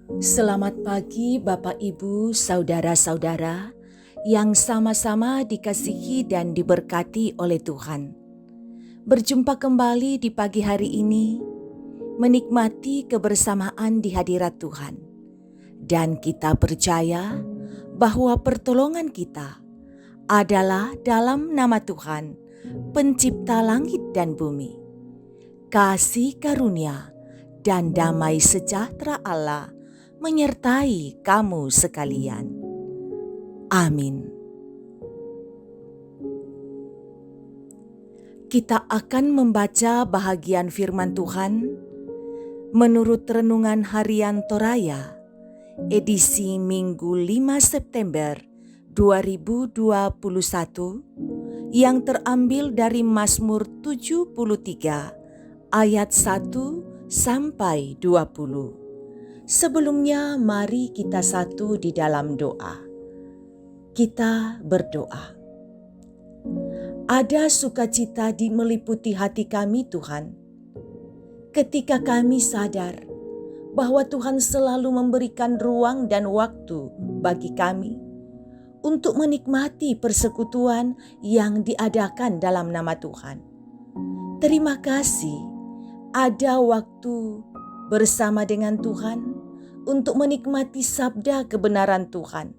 Selamat pagi Bapak Ibu, saudara-saudara yang sama-sama dikasihi dan diberkati oleh Tuhan. Berjumpa kembali di pagi hari ini, menikmati kebersamaan di hadirat Tuhan. Dan kita percaya bahwa pertolongan kita adalah dalam nama Tuhan, pencipta langit dan bumi. Kasih karunia dan damai sejahtera Allah menyertai kamu sekalian. Amin. Kita akan membaca bahagian firman Tuhan menurut Renungan Harian Toraya, edisi Minggu 5 September 2021 yang terambil dari Mazmur 73 ayat 1 sampai 20. Sebelumnya mari kita satu di dalam doa. Kita berdoa. Ada sukacita di meliputi hati kami Tuhan, ketika kami sadar bahwa Tuhan selalu memberikan ruang dan waktu bagi kami untuk menikmati persekutuan yang diadakan dalam nama Tuhan. Terima kasih ada waktu bersama dengan Tuhan untuk menikmati sabda kebenaran Tuhan,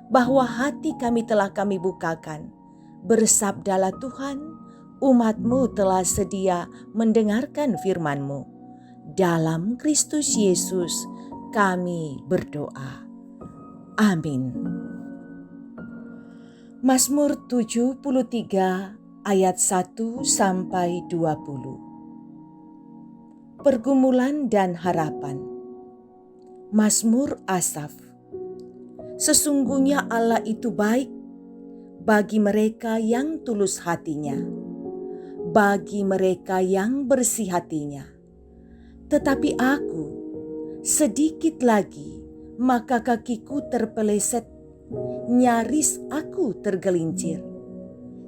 bahwa hati kami telah kami bukakan. Bersabdalah Tuhan, umat-Mu telah sedia mendengarkan firman-Mu. Dalam Kristus Yesus kami berdoa. Amin. Mazmur 73 ayat 1 sampai 20. Pergumulan dan harapan. Mazmur Asaf. Sesungguhnya Allah itu baik bagi mereka yang tulus hatinya, bagi mereka yang bersih hatinya. Tetapi aku, sedikit lagi, maka kakiku terpeleset, nyaris aku tergelincir.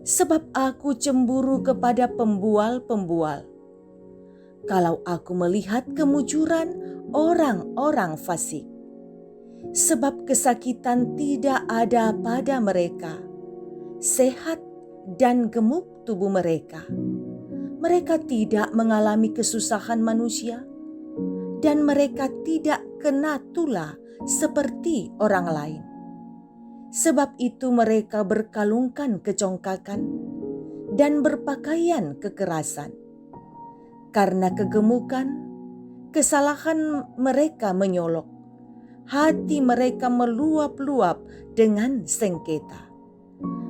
Sebab aku cemburu kepada pembual-pembual. Kalau aku melihat kemujuran orang-orang fasik, sebab kesakitan tidak ada pada mereka, sehat dan gemuk tubuh mereka. Mereka tidak mengalami kesusahan manusia, dan mereka tidak kena tula seperti orang lain. Sebab itu mereka berkalungkan kecongkakan dan berpakaian kekerasan. Karena kegemukan, kesalahan mereka menyolok, hati mereka meluap-luap dengan sengketa.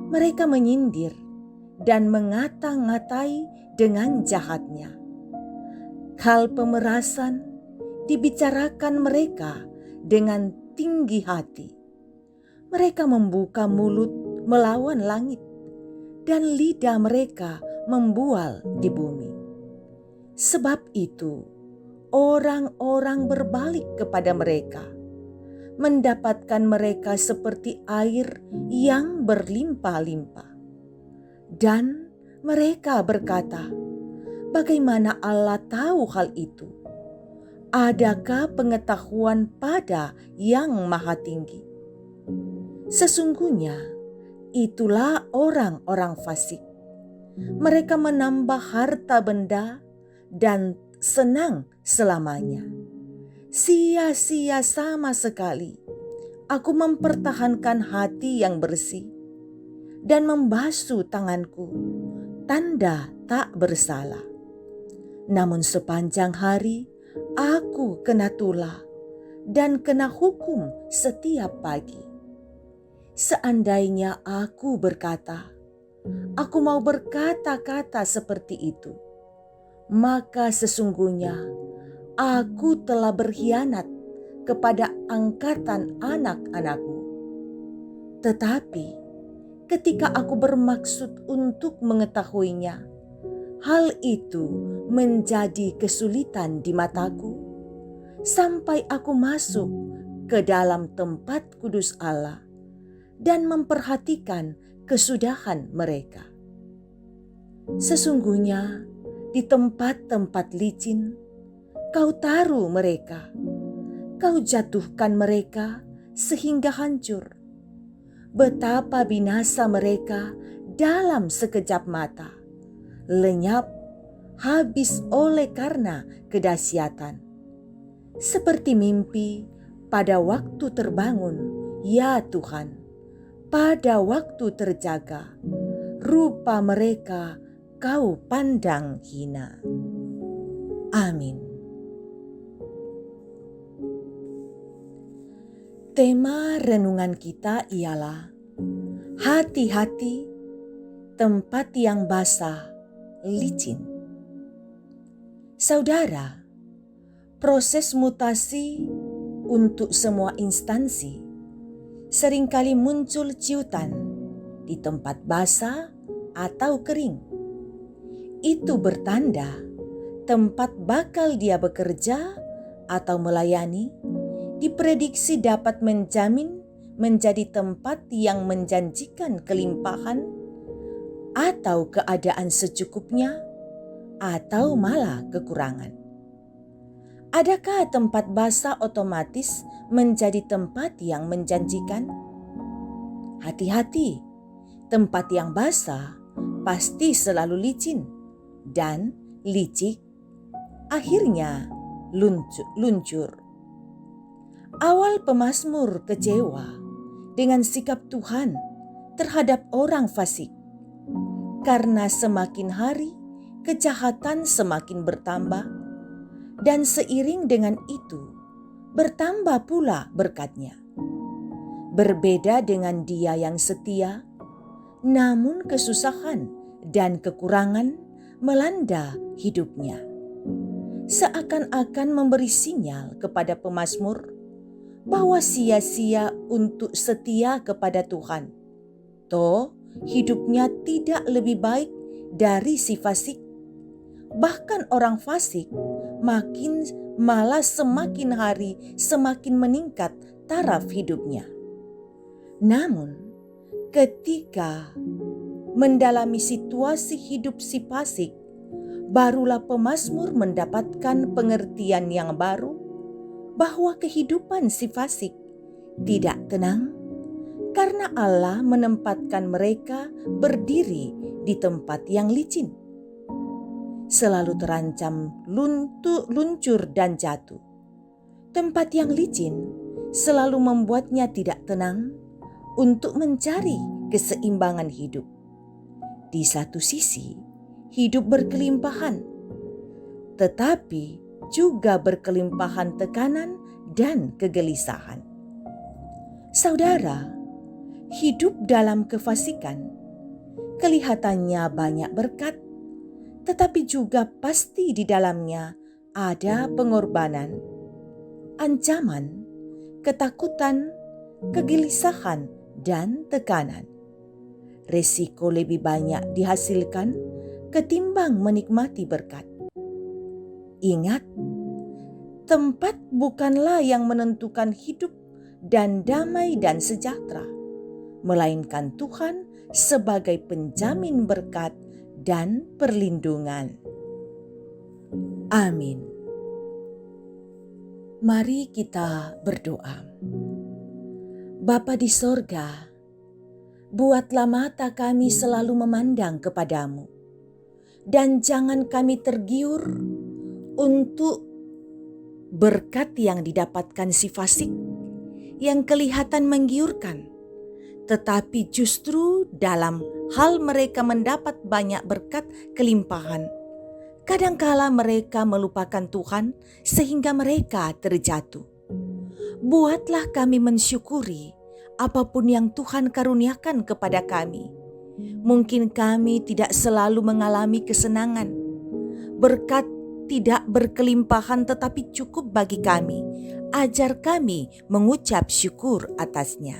Mereka menyindir dan mengata-ngatai dengan jahatnya. Hal pemerasan dibicarakan mereka dengan tinggi hati. Mereka membuka mulut melawan langit, dan lidah mereka membual di bumi. Sebab itu, orang-orang berbalik kepada mereka, mendapatkan mereka seperti air yang berlimpah-limpah. Dan mereka berkata, bagaimana Allah tahu hal itu? Adakah pengetahuan pada Yang Maha Tinggi? Sesungguhnya, itulah orang-orang fasik. Mereka menambah harta benda dan senang selamanya. Sia-sia sama sekali aku mempertahankan hati yang bersih dan membasuh tanganku, tanda tak bersalah. Namun sepanjang hari aku kena tula dan kena hukum setiap pagi. Seandainya aku berkata, aku mau berkata-kata seperti itu, maka sesungguhnya aku telah berkhianat kepada angkatan anak-anakmu. Tetapi ketika aku bermaksud untuk mengetahuinya, hal itu menjadi kesulitan di mataku, sampai aku masuk ke dalam tempat kudus Allah dan memperhatikan kesudahan mereka. Sesungguhnya di tempat-tempat licin kau taruh mereka, Kau jatuhkan mereka sehingga hancur. Betapa binasa mereka dalam sekejap mata, lenyap, habis oleh karena kedahsyatan. Seperti mimpi pada waktu terbangun, ya Tuhan, pada waktu terjaga, rupa mereka Kau pandang hina. Amin. Tema renungan kita ialah hati-hati tempat yang basah, licin. Saudara, proses mutasi untuk semua instansi seringkali muncul ciutan di tempat basah atau kering. Itu bertanda tempat bakal dia bekerja atau melayani diprediksi dapat menjamin menjadi tempat yang menjanjikan kelimpahan atau keadaan secukupnya atau malah kekurangan. Adakah tempat basah otomatis menjadi tempat yang menjanjikan? Hati-hati, tempat yang basah pasti selalu licin dan licik akhirnya luncur. Awal pemazmur kecewa dengan sikap Tuhan terhadap orang fasik, karena semakin hari kejahatan semakin bertambah, dan seiring dengan itu bertambah pula berkatnya. Berbeda dengan dia yang setia, namun kesusahan dan kekurangan melanda hidupnya. Seakan-akan memberi sinyal kepada pemazmur bahwa sia-sia untuk setia kepada Tuhan. Toh hidupnya tidak lebih baik dari si fasik. Bahkan orang fasik malah semakin hari semakin meningkat taraf hidupnya. Namun ketika mendalami situasi hidup si fasik, barulah pemazmur mendapatkan pengertian yang baru bahwa kehidupan si fasik tidak tenang karena Allah menempatkan mereka berdiri di tempat yang licin, selalu terancam luncur dan jatuh. Tempat yang licin selalu membuatnya tidak tenang untuk mencari keseimbangan hidup. Di satu sisi, hidup berkelimpahan, tetapi juga berkelimpahan tekanan dan kegelisahan. Saudara, hidup dalam kefasikan kelihatannya banyak berkat, tetapi juga pasti di dalamnya ada pengorbanan, ancaman, ketakutan, kegelisahan, dan tekanan. Resiko lebih banyak dihasilkan ketimbang menikmati berkat. Ingat, tempat bukanlah yang menentukan hidup dan damai dan sejahtera, melainkan Tuhan sebagai penjamin berkat dan perlindungan. Amin. Mari kita berdoa. Bapa di sorga, buatlah mata kami selalu memandang kepadamu, dan jangan kami tergiur untuk berkat yang didapatkan si fasik yang kelihatan menggiurkan, tetapi justru dalam hal mereka mendapat banyak berkat kelimpahan, kadangkala mereka melupakan Tuhan sehingga mereka terjatuh. Buatlah kami mensyukuri apapun yang Tuhan karuniakan kepada kami. Mungkin kami tidak selalu mengalami kesenangan. Berkat tidak berkelimpahan tetapi cukup bagi kami. Ajar kami mengucap syukur atasnya.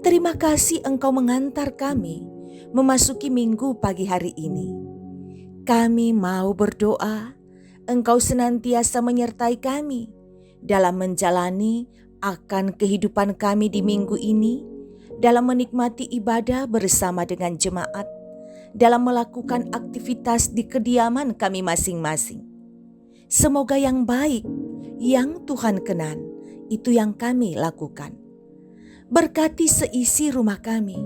Terima kasih Engkau mengantar kami memasuki minggu pagi hari ini. Kami mau berdoa, Engkau senantiasa menyertai kami dalam menjalani akan kehidupan kami di minggu ini, dalam menikmati ibadah bersama dengan jemaat, dalam melakukan aktivitas di kediaman kami masing-masing. Semoga yang baik, yang Tuhan kenan, itu yang kami lakukan. Berkati seisi rumah kami,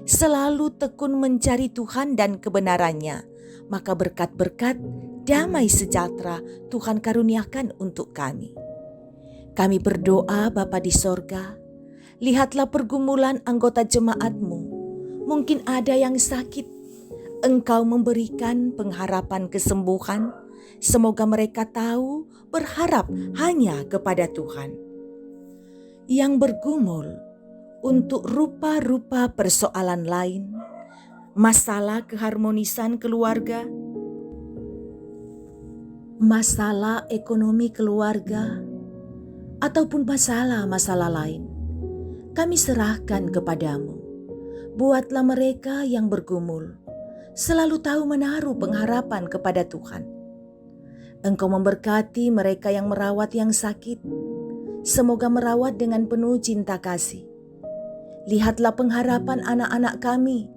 selalu tekun mencari Tuhan dan kebenarannya, maka berkat-berkat damai sejahtera Tuhan karuniakan untuk kami. Kami berdoa Bapa di sorga, lihatlah pergumulan anggota jemaat-Mu. Mungkin ada yang sakit, Engkau memberikan pengharapan kesembuhan. Semoga mereka tahu berharap hanya kepada Tuhan. Yang bergumul untuk rupa-rupa persoalan lain, masalah keharmonisan keluarga, masalah ekonomi keluarga, ataupun masalah-masalah lain, kami serahkan kepadamu. Buatlah mereka yang bergumul selalu tahu menaruh pengharapan kepada Tuhan. Engkau memberkati mereka yang merawat yang sakit. Semoga merawat dengan penuh cinta kasih. Lihatlah pengharapan anak-anak kami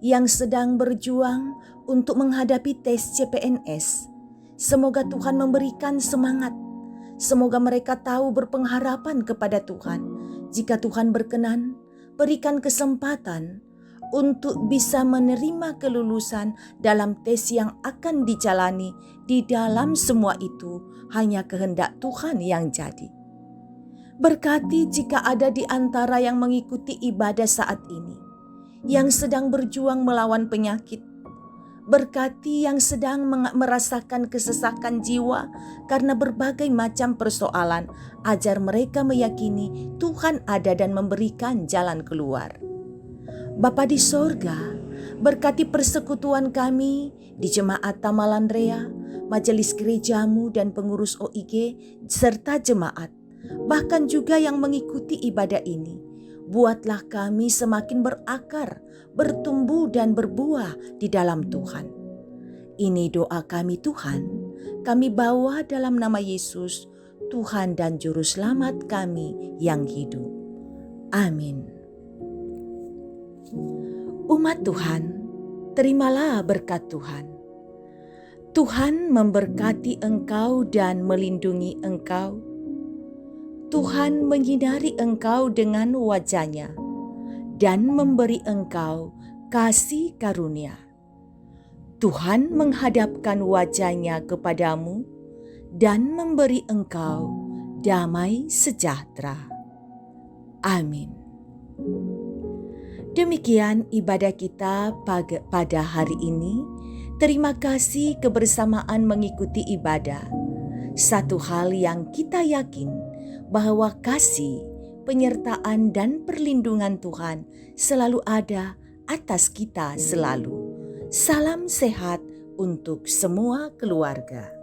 yang sedang berjuang untuk menghadapi tes CPNS. Semoga Tuhan memberikan semangat. Semoga mereka tahu berpengharapan kepada Tuhan. Jika Tuhan berkenan, berikan kesempatan untuk bisa menerima kelulusan dalam tes yang akan dijalani. Di dalam semua itu hanya kehendak Tuhan yang jadi. Berkati jika ada di antara yang mengikuti ibadah saat ini, yang sedang berjuang melawan penyakit. Berkati yang sedang merasakan kesesakan jiwa karena berbagai macam persoalan. Ajar mereka meyakini Tuhan ada dan memberikan jalan keluar. Bapa di sorga, berkati persekutuan kami di Jemaat Tamalandrea, Majelis Gerejamu dan pengurus OIG serta jemaat, bahkan juga yang mengikuti ibadah ini. Buatlah kami semakin berakar, bertumbuh dan berbuah di dalam Tuhan. Ini doa kami Tuhan, kami bawa dalam nama Yesus, Tuhan dan Juru Selamat kami yang hidup. Amin. Umat Tuhan, terimalah berkat Tuhan. Tuhan memberkati engkau dan melindungi engkau. Tuhan menyinari engkau dengan wajah-Nya dan memberi engkau kasih karunia. Tuhan menghadapkan wajah-Nya kepadamu dan memberi engkau damai sejahtera. Amin. Demikian ibadah kita pada hari ini. Terima kasih kebersamaan mengikuti ibadah. Satu hal yang kita yakin, bahwa kasih, penyertaan dan perlindungan Tuhan selalu ada atas kita selalu. Salam sehat untuk semua keluarga.